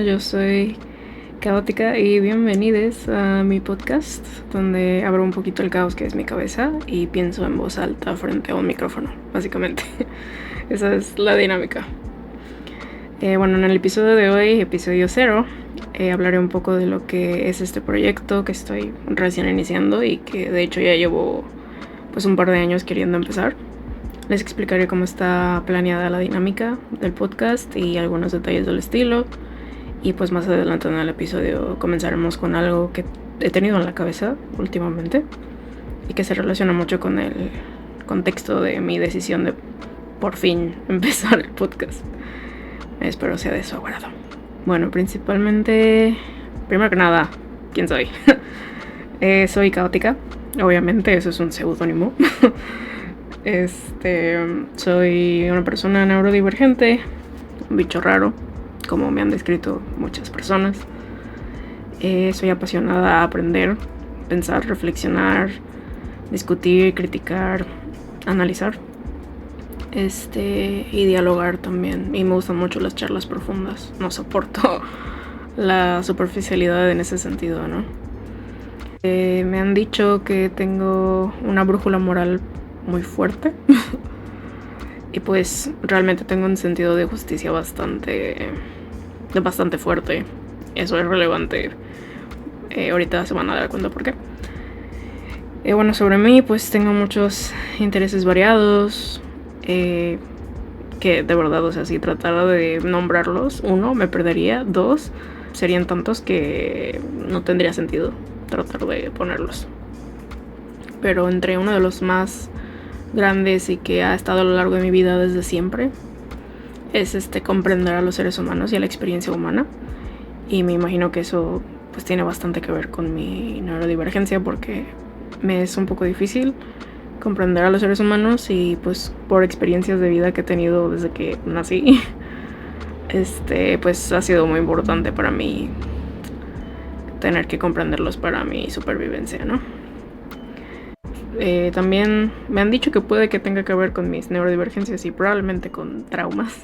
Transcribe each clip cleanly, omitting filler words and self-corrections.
yo soy Caótica y bienvenidos a mi podcast donde abro un poquito el caos que es mi cabeza y pienso en voz alta frente a un micrófono, básicamente. Esa es la dinámica. Bueno, en el episodio de hoy, episodio 0, hablaré un poco de lo que es este proyecto que estoy recién iniciando y que de hecho ya llevo pues un par de años queriendo empezar. Les explicaré cómo está planeada la dinámica del podcast y algunos detalles del estilo. Y pues más adelante en el episodio comenzaremos con algo que he tenido en la cabeza últimamente y que se relaciona mucho con el contexto de mi decisión de por fin empezar el podcast. Espero sea de su agrado. Bueno, principalmente, primero que nada, ¿quién soy? Soy Caótica, obviamente eso es un seudónimo. Soy una persona neurodivergente, un bicho raro, como me han descrito muchas personas. Soy apasionada a aprender, pensar, reflexionar, discutir, criticar, analizar, y dialogar también. Y me gustan mucho las charlas profundas. No soporto la superficialidad en ese sentido, ¿no? Me han dicho que tengo una brújula moral muy fuerte. Y pues realmente tengo un sentido de justicia bastante fuerte. Eso es relevante. Ahorita se van a dar cuenta por qué. Bueno, sobre mí pues tengo muchos intereses variados. Que de verdad, o sea, si tratara de nombrarlos, 1, me perdería. 2, serían tantos que no tendría sentido tratar de ponerlos. Pero entre uno de los más grandes y que ha estado a lo largo de mi vida desde siempre es comprender a los seres humanos y a la experiencia humana. Y me imagino que eso pues tiene bastante que ver con mi neurodivergencia, porque me es un poco difícil comprender a los seres humanos y pues por experiencias de vida que he tenido desde que nací, pues ha sido muy importante para mí tener que comprenderlos para mi supervivencia, ¿no? También me han dicho que puede que tenga que ver con mis neurodivergencias y probablemente con traumas.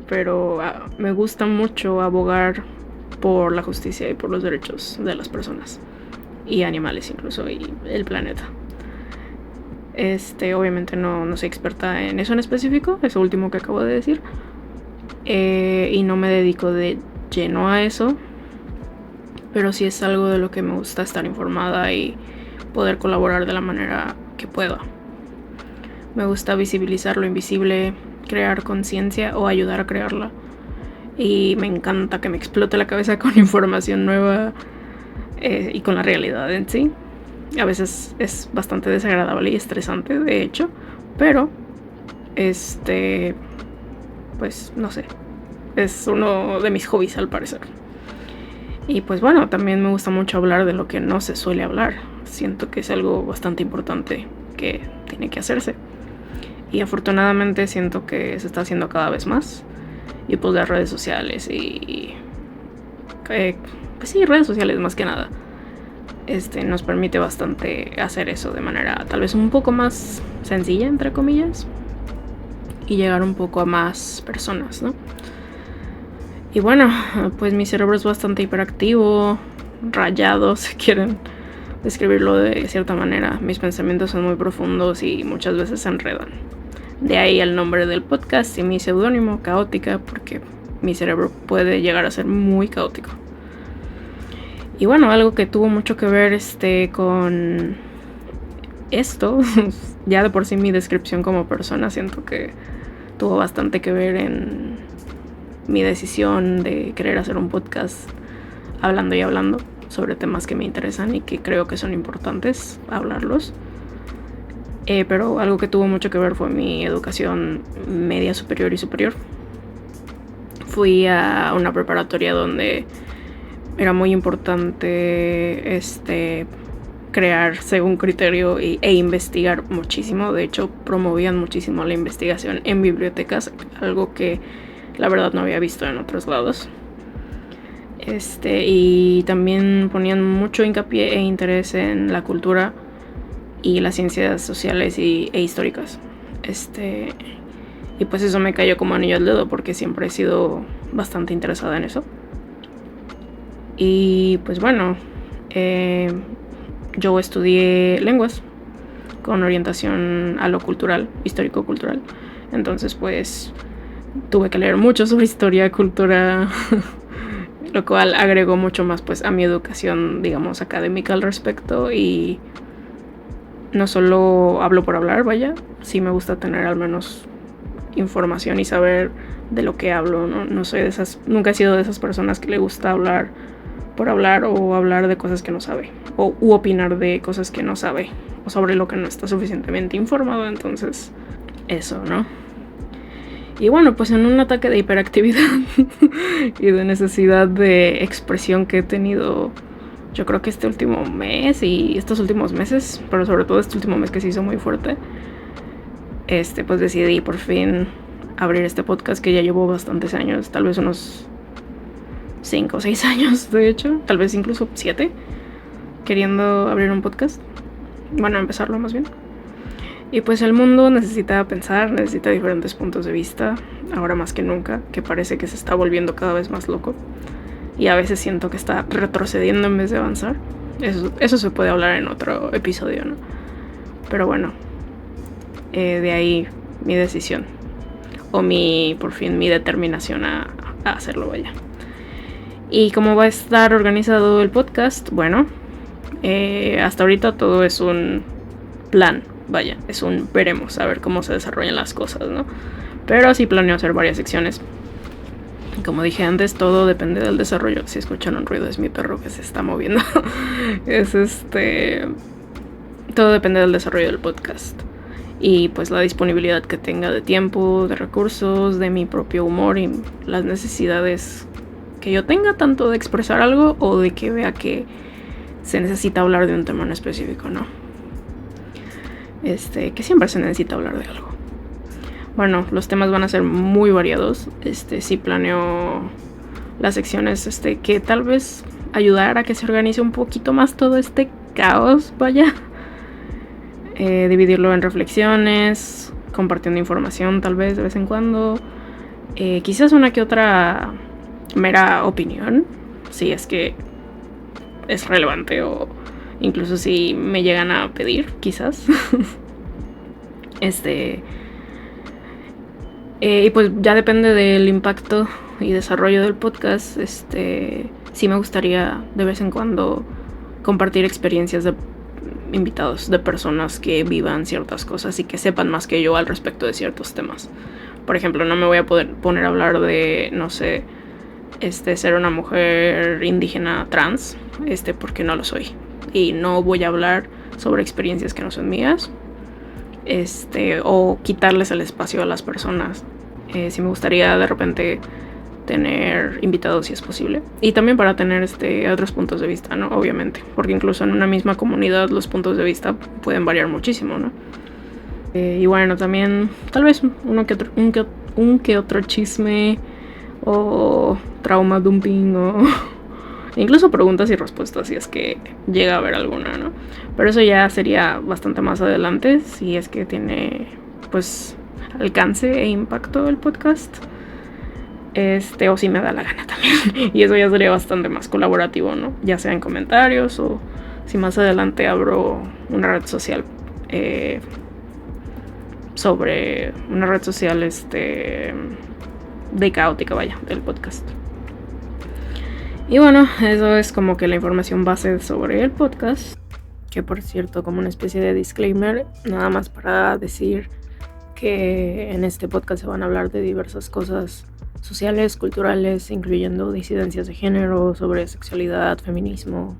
Pero me gusta mucho abogar por la justicia y por los derechos de las personas y animales incluso, y el planeta. Obviamente no soy experta en eso en específico, eso último que acabo de decir, y no me dedico de lleno a eso, pero sí es algo de lo que me gusta estar informada y poder colaborar de la manera que pueda. Me gusta visibilizar lo invisible, crear conciencia o ayudar a crearla. Y me encanta que me explote la cabeza con información nueva y con la realidad en sí. A veces es bastante desagradable y estresante, de hecho, pero pues no sé, es uno de mis hobbies al parecer. Y pues bueno, también me gusta mucho hablar de lo que no se suele hablar. Siento que es algo bastante importante que tiene que hacerse. Y afortunadamente siento que se está haciendo cada vez más. Y pues las redes sociales y pues sí, redes sociales más que nada. Nos permite bastante hacer eso de manera tal vez un poco más sencilla, entre comillas. Y llegar un poco a más personas, ¿no? Y bueno, pues mi cerebro es bastante hiperactivo, rayado, si quieren describirlo de cierta manera. Mis pensamientos son muy profundos y muchas veces se enredan. De ahí el nombre del podcast y mi seudónimo, Caótica, porque mi cerebro puede llegar a ser muy caótico. Y bueno, algo que tuvo mucho que ver con esto, ya de por sí mi descripción como persona, siento que tuvo bastante que ver en mi decisión de querer hacer un podcast hablando y hablando sobre temas que me interesan y que creo que son importantes hablarlos. Pero algo que tuvo mucho que ver fue mi educación media superior y superior. Fui a una preparatoria donde era muy importante crear según criterio e investigar muchísimo. De hecho, promovían muchísimo la investigación en bibliotecas, algo que la verdad no había visto en otros lados. Y también ponían mucho hincapié e interés en la cultura y las ciencias sociales e históricas. Y pues eso me cayó como anillo al dedo porque siempre he sido bastante interesada en eso. Y pues bueno, yo estudié lenguas con orientación a lo cultural, histórico-cultural. Entonces pues tuve que leer mucho sobre historia, cultura, lo cual agregó mucho más pues a mi educación, digamos, académica al respecto. Y no solo hablo por hablar, vaya, sí me gusta tener al menos información y saber de lo que hablo, ¿no? No soy de esas, nunca he sido de esas personas que le gusta hablar por hablar o hablar de cosas que no sabe u opinar de cosas que no sabe o sobre lo que no está suficientemente informado. Entonces eso, ¿no? Y bueno, pues en un ataque de hiperactividad y de necesidad de expresión que he tenido, yo creo que este último mes y estos últimos meses, pero sobre todo este último mes que se hizo muy fuerte, pues decidí por fin abrir este podcast que ya llevo bastantes años, tal vez unos 5 o 6 años, de hecho, tal vez incluso 7, queriendo abrir un podcast. Bueno, empezarlo más bien. Y pues el mundo necesita pensar, necesita diferentes puntos de vista, ahora más que nunca, que parece que se está volviendo cada vez más loco. Y a veces siento que está retrocediendo en vez de avanzar. Eso se puede hablar en otro episodio, ¿no? Pero bueno, de ahí mi decisión. O por fin mi determinación a hacerlo, vaya. Y cómo va a estar organizado el podcast, bueno, hasta ahorita todo es un plan, vaya, es un veremos, a ver cómo se desarrollan las cosas, ¿no? Pero sí planeo hacer varias secciones. Como dije antes, todo depende del desarrollo. Si escuchan un ruido, es mi perro que se está moviendo. Todo depende del desarrollo del podcast. Y pues la disponibilidad que tenga de tiempo, de recursos, de mi propio humor y las necesidades que yo tenga, tanto de expresar algo o de que vea que se necesita hablar de un tema en específico, ¿no? Que siempre se necesita hablar de algo. Bueno, los temas van a ser muy variados. Sí planeo las secciones, que tal vez ayudar a que se organice un poquito más todo este caos, vaya. Dividirlo en reflexiones, compartiendo información tal vez de vez en cuando. Quizás una que otra mera opinión, si es que es relevante o incluso si me llegan a pedir, quizás. Y pues ya depende del impacto y desarrollo del podcast. Sí me gustaría de vez en cuando compartir experiencias de invitados, de personas que vivan ciertas cosas y que sepan más que yo al respecto de ciertos temas. Por ejemplo, no me voy a poner a hablar de, no sé, ser una mujer indígena trans, porque no lo soy. Y no voy a hablar sobre experiencias que no son mías. O quitarles el espacio a las personas. Sí me gustaría de repente tener invitados si es posible. Y también para tener otros puntos de vista, ¿no? Obviamente. Porque incluso en una misma comunidad los puntos de vista pueden variar muchísimo, ¿no? Y bueno, también tal vez un que otro chisme o trauma dumping o incluso preguntas y respuestas si es que llega a haber alguna, ¿no? Pero eso ya sería bastante más adelante si es que tiene pues alcance e impacto el podcast. O si me da la gana también. Y eso ya sería bastante más colaborativo, ¿no? Ya sea en comentarios o si más adelante abro una red social sobre una red social de caótica, vaya, del podcast. Y bueno, eso es como que la información base sobre el podcast. Que por cierto, como una especie de disclaimer, nada más para decir que en este podcast se van a hablar de diversas cosas sociales, culturales, incluyendo disidencias de género, sobre sexualidad, feminismo,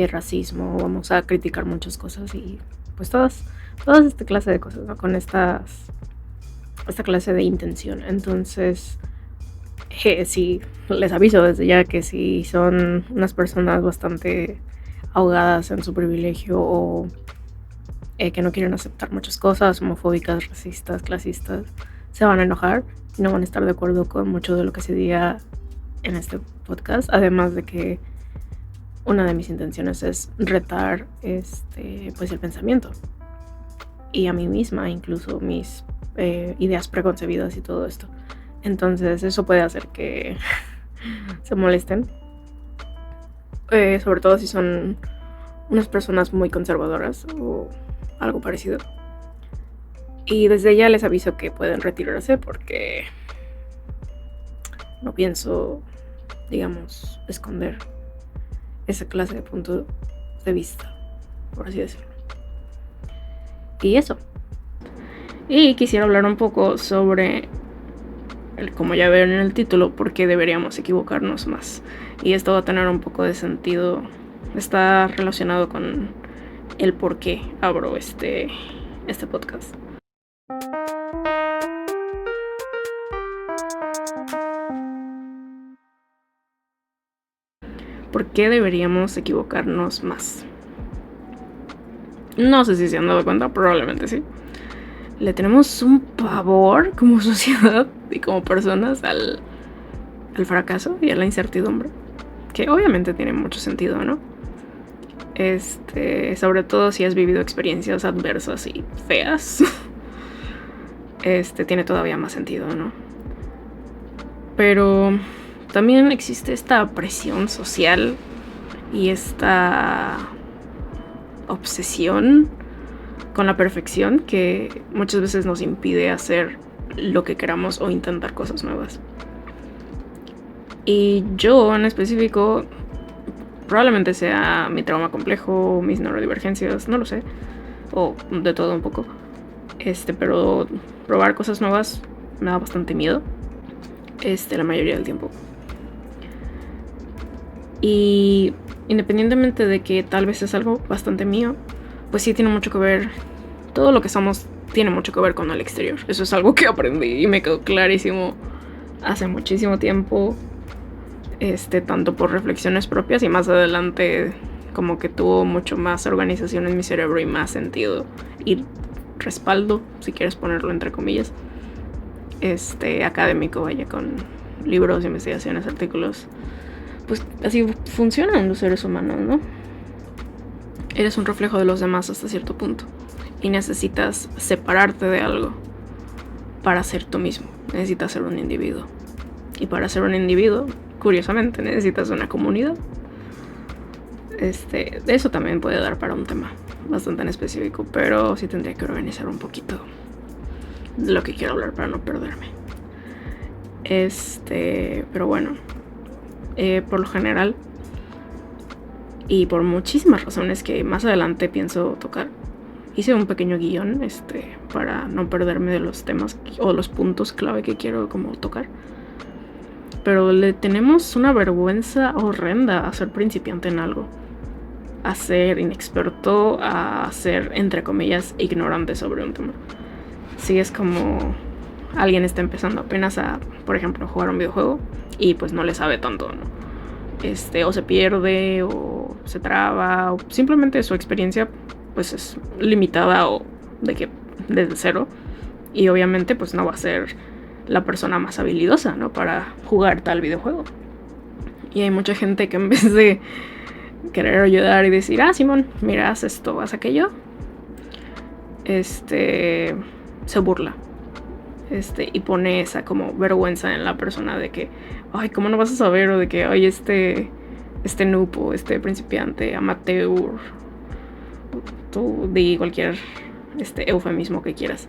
racismo. Vamos a criticar muchas cosas y pues todas esta clase de cosas, ¿no? Con esta clase de intención. Entonces, sí, les aviso desde ya que si son unas personas bastante ahogadas en su privilegio o que no quieren aceptar muchas cosas, homofóbicas, racistas, clasistas, se van a enojar y no van a estar de acuerdo con mucho de lo que se diga en este podcast. Además de que una de mis intenciones es retar pues el pensamiento y a mí misma, incluso mis ideas preconcebidas y todo esto. Entonces eso puede hacer que se molesten sobre todo si son unas personas muy conservadoras o algo parecido. Y desde ya les aviso que pueden retirarse porque no pienso, digamos, esconder esa clase de punto de vista, por así decirlo. Y eso. Y quisiera hablar un poco sobre, como ya ven en el título, por qué deberíamos equivocarnos más. Y esto va a tener un poco de sentido, está relacionado con el por qué abro este podcast. ¿Por qué deberíamos equivocarnos más? No sé si se han dado cuenta, probablemente sí. Le tenemos un pavor como sociedad y como personas al fracaso y a la incertidumbre, que obviamente tiene mucho sentido, ¿no? Sobre todo si has vivido experiencias adversas y feas, tiene todavía más sentido, ¿no? Pero también existe esta presión social y esta obsesión con la perfección que muchas veces nos impide hacer lo que queramos o intentar cosas nuevas. Y yo en específico, probablemente sea mi trauma complejo, mis neurodivergencias, no lo sé, o de todo un poco. Pero probar cosas nuevas me da bastante miedo, la mayoría del tiempo. Y independientemente de que tal vez es algo bastante mío, pues sí tiene mucho que ver, todo lo que somos tiene mucho que ver con el exterior. Eso es algo que aprendí y me quedó clarísimo hace muchísimo tiempo, tanto por reflexiones propias y más adelante como que tuvo mucho más organización en mi cerebro y más sentido y respaldo, si quieres ponerlo entre comillas, académico, vaya, con libros, investigaciones, artículos. Pues así funcionan los seres humanos, ¿no? Eres un reflejo de los demás hasta cierto punto y necesitas separarte de algo para ser tú mismo. Necesitas ser un individuo. Y para ser un individuo, curiosamente, necesitas una comunidad. De eso también puede dar para un tema bastante en específico, pero sí tendría que organizar un poquito de lo que quiero hablar para no perderme. Pero bueno, por lo general y por muchísimas razones que más adelante pienso tocar, hice un pequeño guión para no perderme de los temas o los puntos clave que quiero como tocar. Pero le tenemos una vergüenza horrenda a ser principiante en algo, a ser inexperto, a ser, entre comillas, ignorante sobre un tema. Si es como alguien está empezando apenas a, por ejemplo, jugar un videojuego y pues no le sabe tanto, ¿no? O se pierde o se traba o simplemente su experiencia pues es limitada o de que desde cero, y obviamente pues no va a ser la persona más habilidosa, ¿no?, para jugar tal videojuego. Y hay mucha gente que en vez de querer ayudar y decir, Simón, mira, haz esto, haz aquello, se burla, y pone esa como vergüenza en la persona de que, ay, ¿cómo no vas a saber? O de que, ay, este noob o principiante, amateur, tú di cualquier eufemismo que quieras.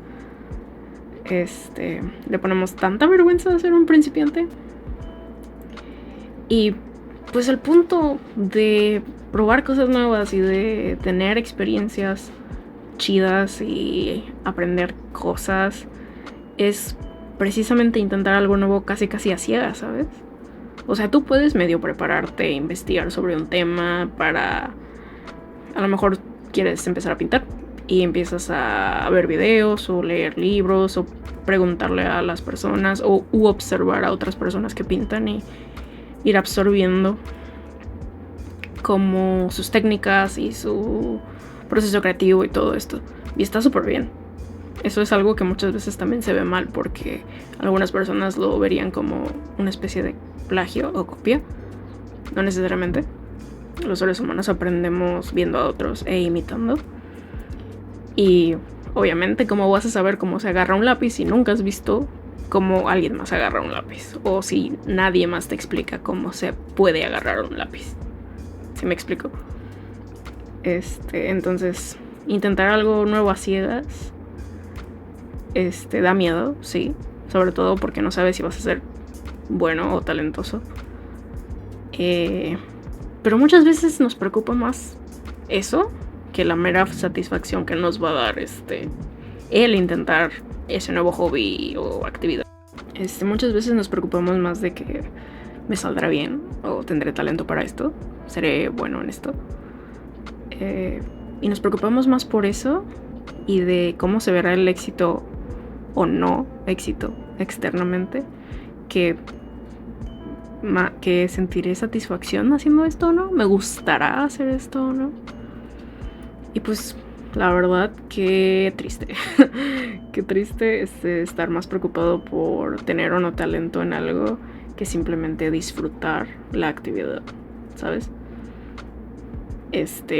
Le ponemos tanta vergüenza de ser un principiante. Y pues el punto de probar cosas nuevas y de tener experiencias chidas y aprender cosas es precisamente intentar algo nuevo casi a ciegas, ¿sabes? O sea, tú puedes medio prepararte, investigar sobre un tema para... A lo mejor quieres empezar a pintar y empiezas a ver videos o leer libros o preguntarle a las personas o observar a otras personas que pintan y ir absorbiendo como sus técnicas y su proceso creativo y todo esto. Y está súper bien. Eso es algo que muchas veces también se ve mal porque algunas personas lo verían como una especie de plagio o copia. No necesariamente. Los seres humanos aprendemos viendo a otros e imitando. Y obviamente, ¿cómo vas a saber cómo se agarra un lápiz si nunca has visto cómo alguien más agarra un lápiz? O si nadie más te explica cómo se puede agarrar un lápiz. ¿Sí me explico? Entonces, intentar algo nuevo a ciegas, da miedo, sí. Sobre todo porque no sabes si vas a ser bueno o talentoso. Pero muchas veces nos preocupa más eso que la mera satisfacción que nos va a dar el intentar ese nuevo hobby o actividad. Muchas veces nos preocupamos más de que me saldrá bien o tendré talento para esto, seré bueno en esto. Y nos preocupamos más por eso y de cómo se verá el éxito o no éxito externamente que sentiré satisfacción haciendo esto o no, me gustará hacer esto o no. Y pues la verdad, qué triste. Qué triste estar más preocupado por tener o no talento en algo que simplemente disfrutar la actividad, ¿sabes?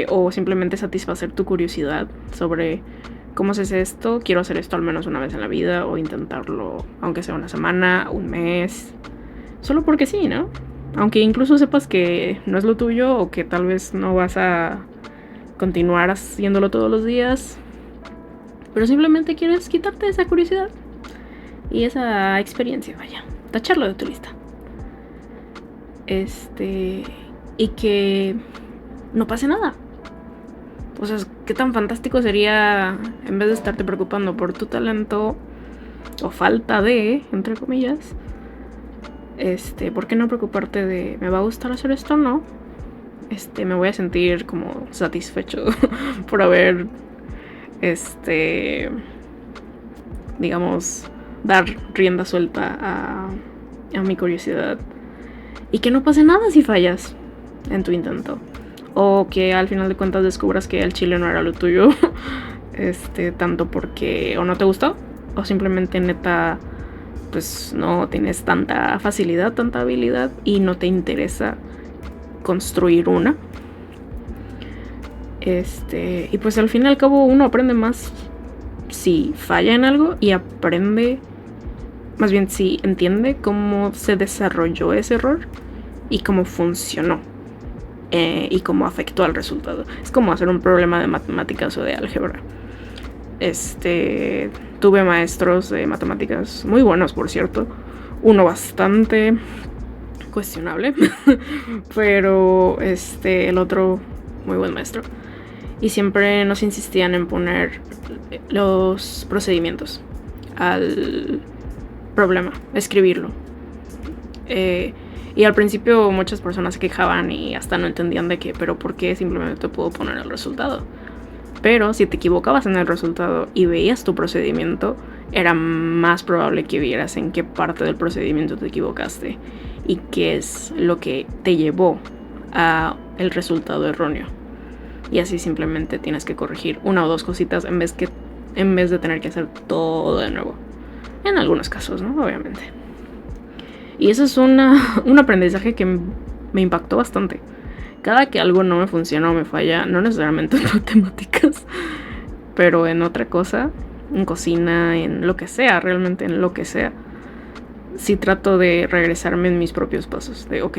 O simplemente satisfacer tu curiosidad sobre cómo se hace esto, quiero hacer esto al menos una vez en la vida o intentarlo aunque sea una semana, un mes, solo porque sí, ¿no? Aunque incluso sepas que no es lo tuyo o que tal vez no vas a continuar haciéndolo todos los días, pero simplemente quieres quitarte esa curiosidad y esa experiencia, vaya, tacharlo de tu lista. Y que no pase nada. O sea, qué tan fantástico sería, en vez de estarte preocupando por tu talento o falta de, entre comillas, ¿por qué no preocuparte de me va a gustar hacer esto o no? Me voy a sentir como satisfecho por haber, digamos, dar rienda suelta a mi curiosidad. Y que no pase nada si fallas en tu intento. O que al final de cuentas descubras que el chile no era lo tuyo. Tanto porque o no te gustó, o simplemente neta, pues no tienes tanta facilidad, tanta habilidad y no te interesa construir una. Y pues al fin y al cabo uno aprende más si falla en algo y aprende, más bien si entiende cómo se desarrolló ese error y cómo funcionó y cómo afectó al resultado. Es como hacer un problema de matemáticas o de álgebra. Tuve maestros de matemáticas muy buenos, por cierto. Uno bastante cuestionable, pero el otro muy buen maestro. Y siempre nos insistían en poner los procedimientos al problema, escribirlo. Y al principio muchas personas se quejaban y hasta no entendían de qué, pero ¿por qué simplemente te puedo poner el resultado? Pero si te equivocabas en el resultado y veías tu procedimiento, era más probable que vieras en qué parte del procedimiento te equivocaste y qué es lo que te llevó a el resultado erróneo. Y así simplemente tienes que corregir una o dos cositas en vez de tener que hacer todo de nuevo. En algunos casos, ¿no? Obviamente. Y eso es un aprendizaje que me impactó bastante. Cada que algo no me funciona o me falla, no necesariamente en matemáticas, pero en otra cosa, en cocina, en lo que sea, realmente en lo que sea, sí trato de regresarme en mis propios pasos. De, ok,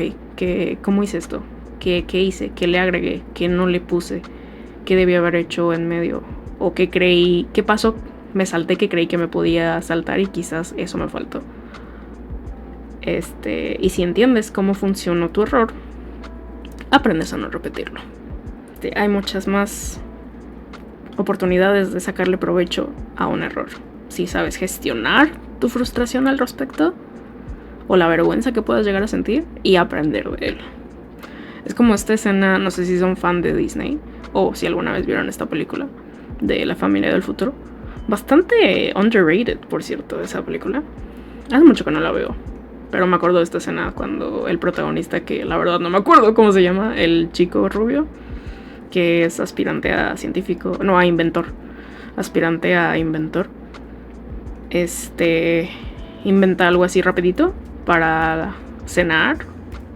¿cómo hice esto? ¿Qué hice? ¿Qué le agregué? ¿Qué no le puse? ¿Qué debí haber hecho en medio? ¿O qué creí? ¿Qué pasó? Me salté que creí que me podía saltar y quizás eso me faltó. Y si entiendes cómo funcionó tu error, aprendes a no repetirlo. Hay muchas más oportunidades de sacarle provecho a un error. Si sabes gestionar tu frustración al respecto o la vergüenza que puedas llegar a sentir y aprender de él. Es como esta escena, no sé si son fan de Disney o si alguna vez vieron esta película de La Familia del Futuro. Bastante underrated, por cierto, esa película. Hace mucho que no la veo, pero me acuerdo de esta escena cuando el protagonista, que la verdad no me acuerdo cómo se llama, el chico rubio, que es aspirante a científico, no, a inventor, aspirante a inventor, inventa algo así rapidito para cenar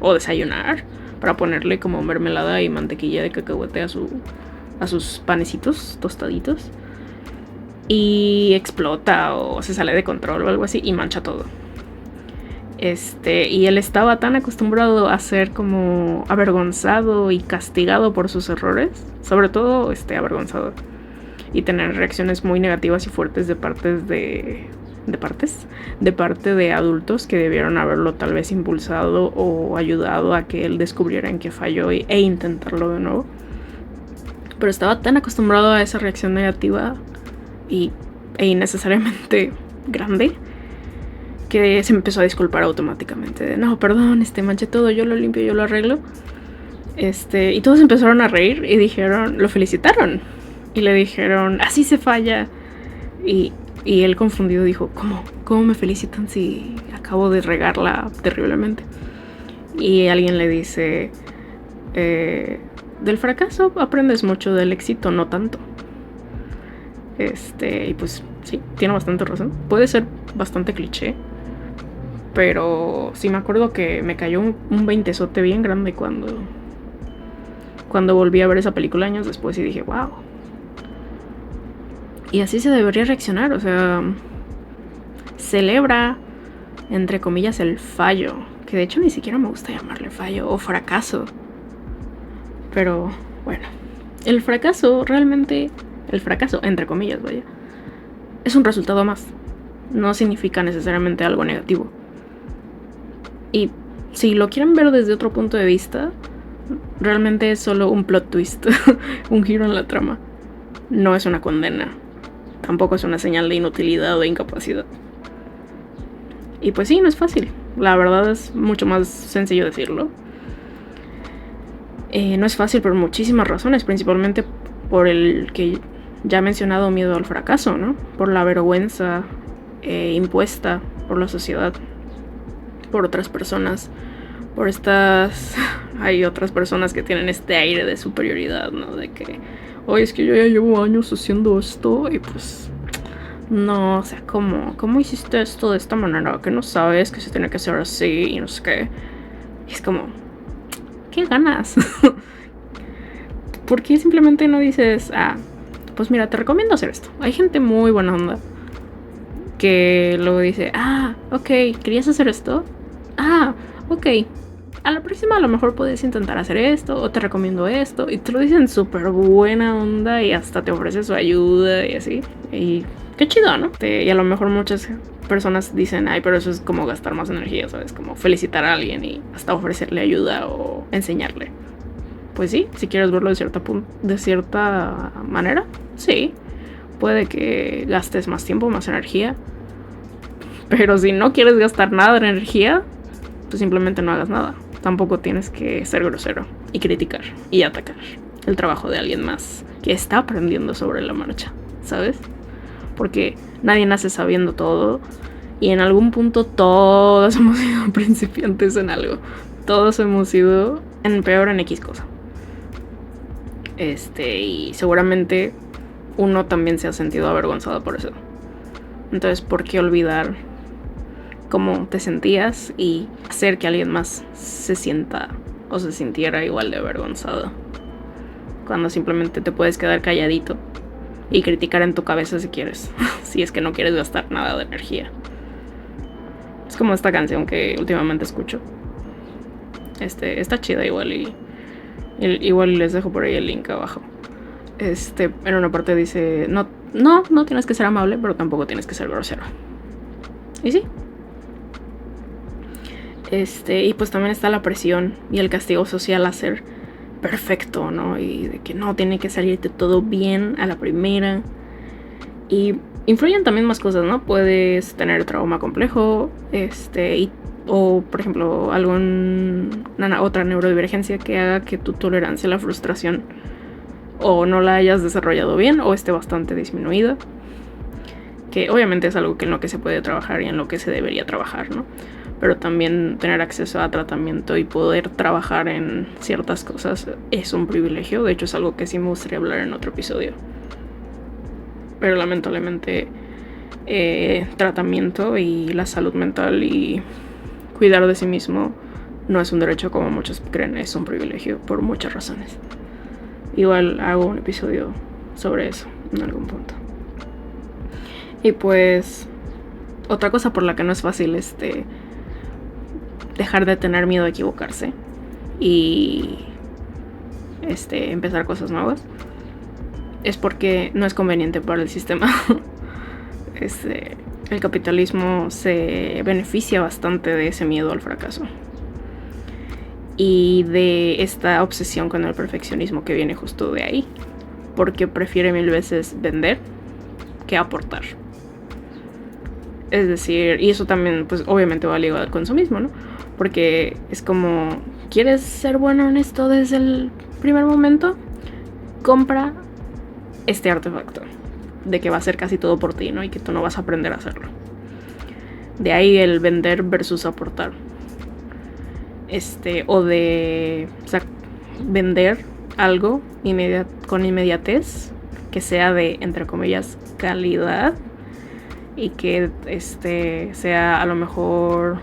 o desayunar, para ponerle como mermelada y mantequilla de cacahuete a sus panecitos tostaditos, y explota o se sale de control o algo así y mancha todo. Y él estaba tan acostumbrado a ser como avergonzado y castigado por sus errores, sobre todo avergonzado, y tener reacciones muy negativas y fuertes de parte de adultos que debieron haberlo tal vez impulsado o ayudado a que él descubriera en qué falló e intentarlo de nuevo. Pero estaba tan acostumbrado a esa reacción negativa e innecesariamente grande que se empezó a disculpar automáticamente de no, perdón, manché todo, yo lo limpio, yo lo arreglo. Y todos empezaron a reír y lo felicitaron y le dijeron, así se falla. Y él confundido dijo, ¿Cómo me felicitan si acabo de regarla terriblemente? Y alguien le dice, del fracaso aprendes mucho, del éxito no tanto. Y pues sí, tiene bastante razón. Puede ser bastante cliché, pero sí me acuerdo que me cayó un veintezote bien grande cuando volví a ver esa película años después y dije, wow. Y así se debería reaccionar, o sea, celebra, entre comillas, el fallo, que de hecho ni siquiera me gusta llamarle fallo o fracaso. Pero bueno, el fracaso, entre comillas, vaya, es un resultado más. No significa necesariamente algo negativo. Y si lo quieren ver desde otro punto de vista, realmente es solo un plot twist, un giro en la trama. No es una condena. Tampoco es una señal de inutilidad o de incapacidad. Y pues sí, no es fácil. La verdad es mucho más sencillo decirlo. No es fácil por muchísimas razones, principalmente por el que ya he mencionado miedo al fracaso, ¿no? Por la vergüenza impuesta por la sociedad, por otras personas, por estas... Hay otras personas que tienen este aire de superioridad, ¿no? De que, oye, es que yo ya llevo años haciendo esto y pues... No, o sea, ¿cómo hiciste esto de esta manera? Que no sabes que se tiene que hacer así y no sé qué. Y es como... ¿Qué ganas? ¿Por qué simplemente no dices, pues mira, te recomiendo hacer esto? Hay gente muy buena onda que luego dice, ok, ¿querías hacer esto? Ok, a la próxima a lo mejor puedes intentar hacer esto, o te recomiendo esto, y te lo dicen súper buena onda y hasta te ofrece su ayuda y así. Y qué chido, ¿no? Y a lo mejor muchas personas dicen, pero eso es como gastar más energía, ¿sabes? Como felicitar a alguien y hasta ofrecerle ayuda o enseñarle. Pues sí, si quieres verlo de cierta manera, sí. Puede que gastes más tiempo, más energía. Pero si no quieres gastar nada de energía, pues simplemente no hagas nada. Tampoco tienes que ser grosero y criticar y atacar el trabajo de alguien más que está aprendiendo sobre la marcha, ¿sabes? Porque nadie nace sabiendo todo y en algún punto todos hemos sido principiantes en algo. Todos hemos sido peor en X cosa. Y seguramente uno también se ha sentido avergonzado por eso. Entonces, ¿por qué olvidar cómo te sentías y hacer que alguien más se sienta o se sintiera igual de avergonzado? Cuando simplemente te puedes quedar calladito y criticar en tu cabeza si quieres, si es que no quieres gastar nada de energía. Es como esta canción que últimamente escucho. Está chida igual y igual les dejo por ahí el link abajo. En una parte dice, no tienes que ser amable, pero tampoco tienes que ser grosero. Y sí. Y pues también está la presión y el castigo social a ser perfecto, ¿no? Y de que no, tiene que salirte todo bien a la primera. Y influyen también más cosas, ¿no? Puedes tener trauma complejo, o por ejemplo, otra neurodivergencia que haga que tu tolerancia a la frustración o no la hayas desarrollado bien o esté bastante disminuida. Que obviamente es algo en lo que se puede trabajar y en lo que se debería trabajar, ¿no? Pero también tener acceso a tratamiento y poder trabajar en ciertas cosas es un privilegio. De hecho, es algo que sí me gustaría hablar en otro episodio. Pero lamentablemente tratamiento y la salud mental y cuidar de sí mismo no es un derecho como muchos creen, es un privilegio por muchas razones. Igual hago un episodio sobre eso en algún punto. Y pues otra cosa por la que no es fácil dejar de tener miedo a equivocarse y empezar cosas nuevas, es porque no es conveniente para el sistema. El capitalismo se beneficia bastante de ese miedo al fracaso y de esta obsesión con el perfeccionismo que viene justo de ahí, porque prefiere 1000 veces vender que aportar. Es decir, y eso también pues obviamente va ligado al consumismo, ¿no? Porque es como, ¿quieres ser bueno en esto desde el primer momento? Compra este artefacto de que va a ser casi todo por ti, ¿no? Y que tú no vas a aprender a hacerlo. De ahí el vender versus aportar. O de vender algo con inmediatez, que sea de, entre comillas, calidad, y que sea a lo mejor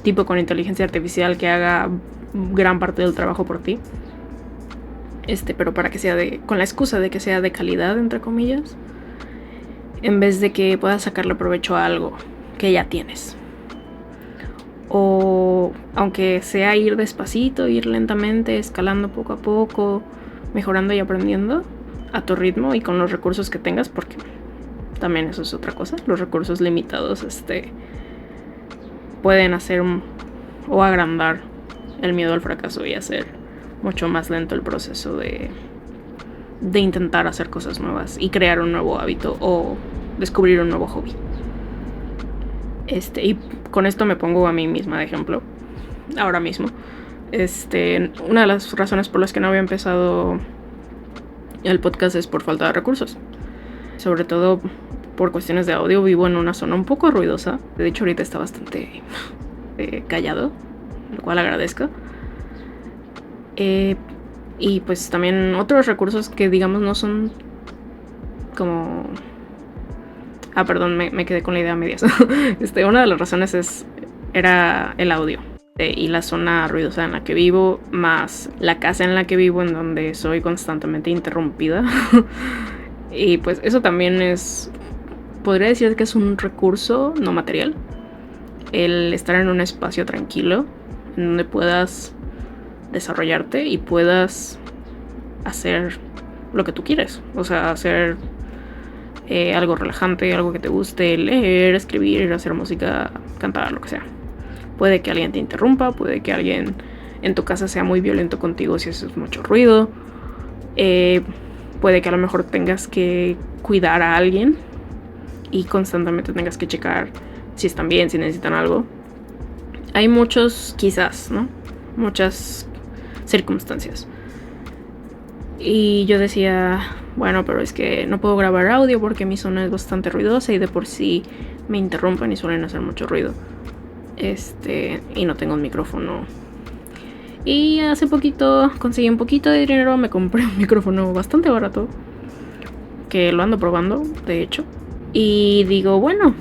tipo con inteligencia artificial que haga gran parte del trabajo por ti. Pero para que sea con la excusa de que sea de calidad, entre comillas, en vez de que puedas sacarle provecho a algo que ya tienes. O aunque sea ir despacito, ir lentamente, escalando poco a poco, mejorando y aprendiendo a tu ritmo y con los recursos que tengas, porque también eso es otra cosa. Los recursos limitados pueden hacer o agrandar el miedo al fracaso y hacer mucho más lento el proceso de intentar hacer cosas nuevas y crear un nuevo hábito o descubrir un nuevo hobby. Y con esto me pongo a mí misma de ejemplo ahora mismo. Una de las razones por las que no había empezado el podcast es por falta de recursos, sobre todo por cuestiones de audio. Vivo en una zona un poco ruidosa, de hecho ahorita está bastante callado, lo cual agradezco. Y pues también otros recursos que digamos no son como... perdón, me quedé con la idea a medias. Una de las razones era el audio y la zona ruidosa en la que vivo, más la casa en la que vivo, en donde soy constantemente interrumpida. Y pues eso también podría decir que es un recurso no material, el estar en un espacio tranquilo en donde puedas desarrollarte y puedas hacer lo que tú quieres. O sea, hacer algo relajante, algo que te guste, leer, escribir, hacer música, cantar, lo que sea. Puede que alguien te interrumpa, puede que alguien en tu casa sea muy violento contigo si haces mucho ruido. Puede que a lo mejor tengas que cuidar a alguien y constantemente tengas que checar si están bien, si necesitan algo. Hay muchos quizás, ¿no? Muchas circunstancias. Y yo decía, bueno, pero es que no puedo grabar audio porque mi zona es bastante ruidosa y de por sí me interrumpen y suelen hacer mucho ruido. Y no tengo un micrófono. Y hace poquito conseguí un poquito de dinero, me compré un micrófono bastante barato, que lo ando probando, de hecho. Y digo, bueno,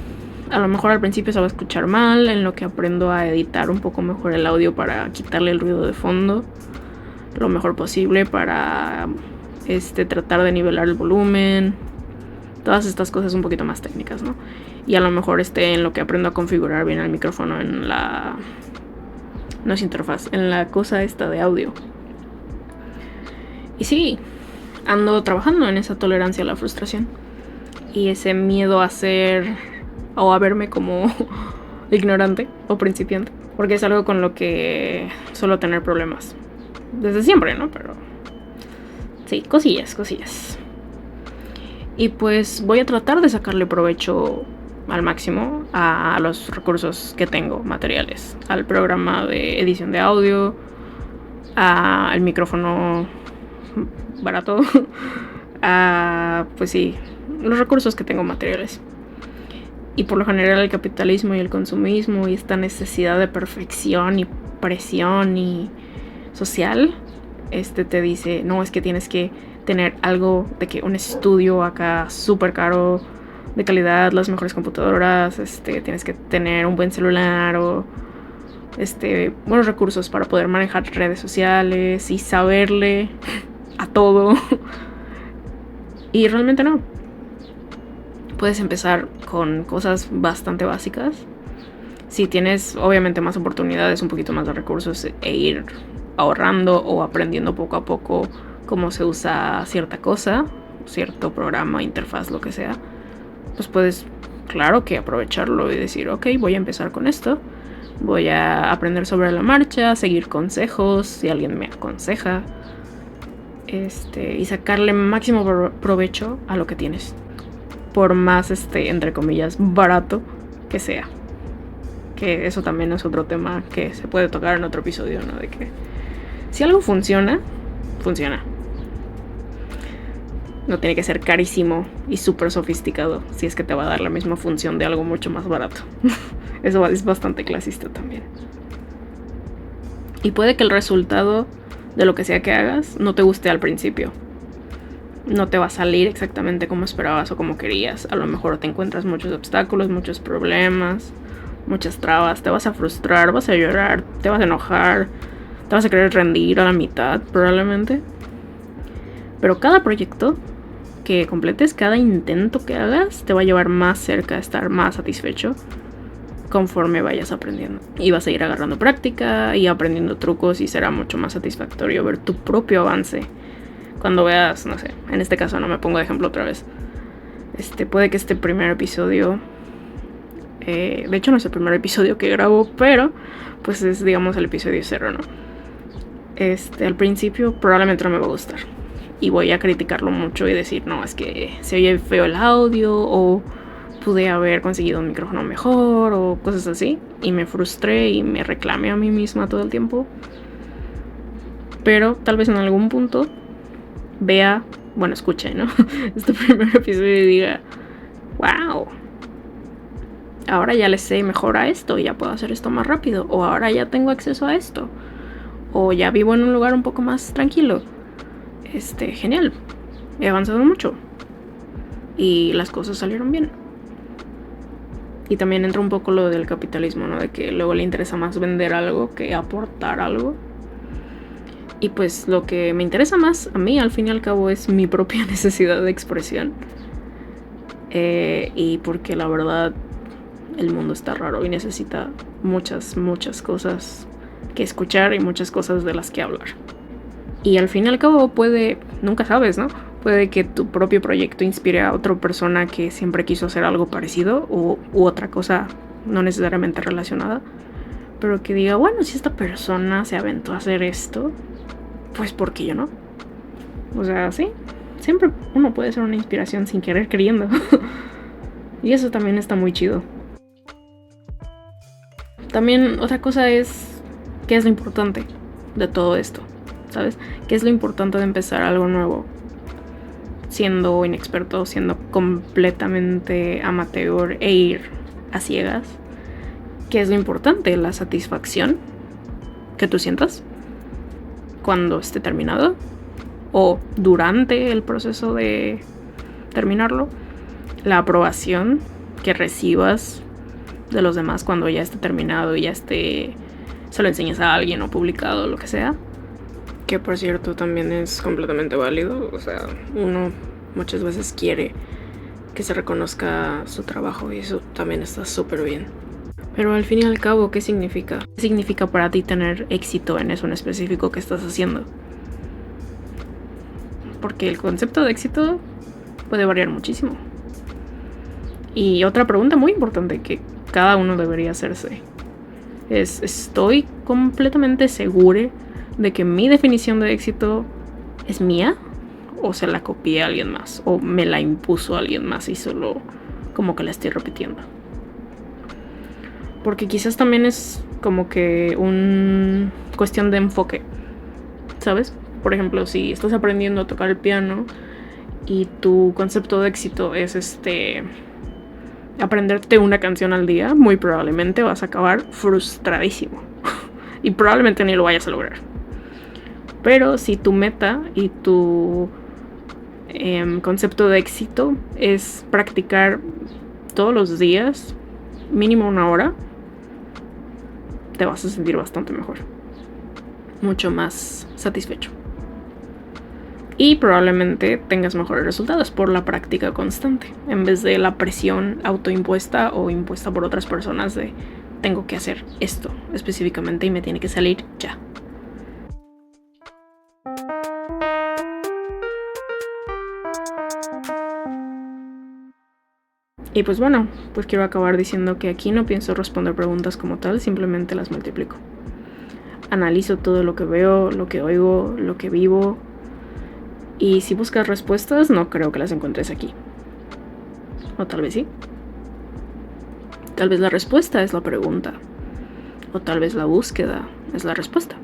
a lo mejor al principio se va a escuchar mal, en lo que aprendo a editar un poco mejor el audio para quitarle el ruido de fondo lo mejor posible, para tratar de nivelar el volumen, todas estas cosas un poquito más técnicas, ¿no? Y a lo mejor en lo que aprendo a configurar bien el micrófono en la... no es interfaz, en la cosa esta de audio. Y sí, ando trabajando en esa tolerancia a la frustración y ese miedo a ser o a verme como ignorante o principiante, porque es algo con lo que suelo tener problemas desde siempre, ¿no? Pero sí, cosillas. Y pues voy a tratar de sacarle provecho al máximo a los recursos que tengo materiales, al programa de edición de audio, al micrófono barato, pues sí, los recursos que tengo materiales. Y por lo general el capitalismo y el consumismo y esta necesidad de perfección y presión y social, te dice, no, es que tienes que tener algo de que un estudio acá súper caro, de calidad, las mejores computadoras, tienes que tener un buen celular o buenos recursos para poder manejar redes sociales y saberle a todo. Y realmente no. Puedes empezar con cosas bastante básicas, Si tienes obviamente más oportunidades, un poquito más de recursos e ir ahorrando o aprendiendo poco a poco cómo se usa cierta cosa, cierto programa, interfaz, lo que sea, pues puedes, claro que aprovecharlo y decir, ok, voy a empezar con esto, voy a aprender sobre la marcha, seguir consejos, si alguien me aconseja, y sacarle máximo provecho a lo que tienes, por más, entre comillas, barato que sea. Que eso también es otro tema que se puede tocar en otro episodio, ¿no? De que si algo funciona, funciona. No tiene que ser carísimo y súper sofisticado si es que te va a dar la misma función de algo mucho más barato. Eso es bastante clasista también. Y puede que el resultado de lo que sea que hagas no te guste al principio. No te va a salir exactamente como esperabas o como querías. A lo mejor te encuentras muchos obstáculos, muchos problemas, muchas trabas. Te vas a frustrar, vas a llorar, te vas a enojar, te vas a querer rendir a la mitad probablemente. Pero cada proyecto que completes, cada intento que hagas, te va a llevar más cerca a estar más satisfecho conforme vayas aprendiendo. Y vas a ir agarrando práctica y aprendiendo trucos y será mucho más satisfactorio ver tu propio avance. Cuando veas, no sé, en este caso no me pongo de ejemplo otra vez. Puede que este primer episodio, de hecho no es el primer episodio que grabo, pero pues es, digamos, el episodio 0, ¿no? Al principio probablemente no me va a gustar. Y voy a criticarlo mucho y decir, no, es que se oye feo el audio, o pude haber conseguido un micrófono mejor, o cosas así. Y me frustré y me reclamé a mí misma todo el tiempo. Pero tal vez en algún punto escuche, ¿no? Este primer episodio y diga, wow, ahora ya le sé mejor a esto, ya puedo hacer esto más rápido, o ahora ya tengo acceso a esto, o ya vivo en un lugar un poco más tranquilo. Genial, he avanzado mucho y las cosas salieron bien. Y también entra un poco lo del capitalismo, ¿no? De que luego le interesa más vender algo que aportar algo. Y pues lo que me interesa más a mí, al fin y al cabo, es mi propia necesidad de expresión. Y porque la verdad el mundo está raro y necesita muchas, muchas cosas que escuchar y muchas cosas de las que hablar. Y al fin y al cabo nunca sabes, ¿no? Puede que tu propio proyecto inspire a otra persona que siempre quiso hacer algo parecido u otra cosa no necesariamente relacionada. Pero que diga, bueno, si esta persona se aventó a hacer esto, pues ¿por qué yo no? O sea, sí, siempre uno puede ser una inspiración sin querer queriendo. Y eso también está muy chido. También otra cosa es, ¿qué es lo importante de todo esto? ¿Sabes? ¿Qué es lo importante de empezar algo nuevo? Siendo inexperto, siendo completamente amateur e ir a ciegas. ¿Qué es lo importante? La satisfacción que tú sientas cuando esté terminado o durante el proceso de terminarlo. La aprobación que recibas de los demás cuando ya esté terminado y ya se lo enseñes a alguien o publicado, lo que sea. Que por cierto también es completamente válido. O sea, uno muchas veces quiere que se reconozca su trabajo y eso también está súper bien. Pero al fin y al cabo, ¿qué significa? ¿Qué significa para ti tener éxito en eso en específico que estás haciendo? Porque el concepto de éxito puede variar muchísimo. Y otra pregunta muy importante que cada uno debería hacerse es, ¿estoy completamente segura de que mi definición de éxito es mía? ¿O se la copié a alguien más? ¿O me la impuso alguien más y solo como que la estoy repitiendo? Porque quizás también es como que una cuestión de enfoque, ¿sabes? Por ejemplo, si estás aprendiendo a tocar el piano y tu concepto de éxito es aprenderte una canción al día, muy probablemente vas a acabar frustradísimo y probablemente ni lo vayas a lograr. Pero si tu meta y tu concepto de éxito es practicar todos los días mínimo 1 hora, te vas a sentir bastante mejor, mucho más satisfecho. Y probablemente tengas mejores resultados por la práctica constante, en vez de la presión autoimpuesta o impuesta por otras personas de tengo que hacer esto específicamente y me tiene que salir ya. Y pues bueno, pues quiero acabar diciendo que aquí no pienso responder preguntas como tal, simplemente las multiplico. Analizo todo lo que veo, lo que oigo, lo que vivo. Y si buscas respuestas, no creo que las encuentres aquí. O tal vez sí. Tal vez la respuesta es la pregunta. O tal vez la búsqueda es la respuesta.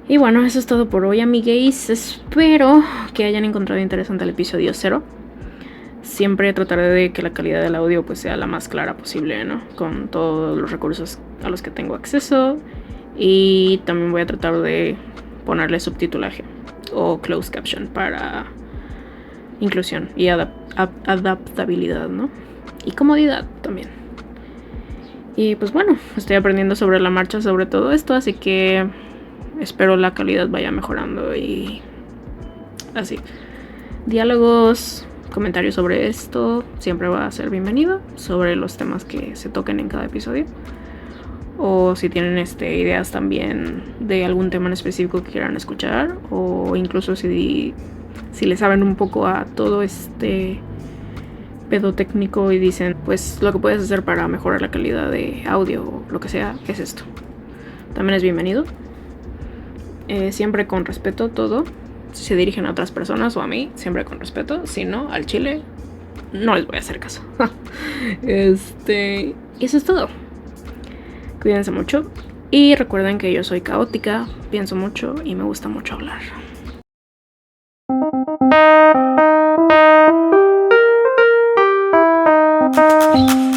Y bueno, eso es todo por hoy, amigues. Espero que hayan encontrado interesante el episodio 0. Siempre trataré de que la calidad del audio pues sea la más clara posible, ¿no? Con todos los recursos a los que tengo acceso. Y también voy a tratar de ponerle subtitulaje o closed caption para inclusión y adaptabilidad, ¿no? Y comodidad también. Y pues bueno, estoy aprendiendo sobre la marcha sobre todo esto, así que espero la calidad vaya mejorando y así. Diálogos, comentarios sobre esto siempre va a ser bienvenido, sobre los temas que se toquen en cada episodio. O si tienen ideas también de algún tema en específico que quieran escuchar, o incluso si le saben un poco a todo este pedo técnico y dicen, pues lo que puedes hacer para mejorar la calidad de audio o lo que sea, es esto. También es bienvenido. Siempre con respeto todo. Si se dirigen a otras personas o a mí, siempre con respeto. Si no, al chile, no les voy a hacer caso. Y eso es todo. Cuídense mucho. Y recuerden que yo soy caótica, pienso mucho y me gusta mucho hablar. Bye.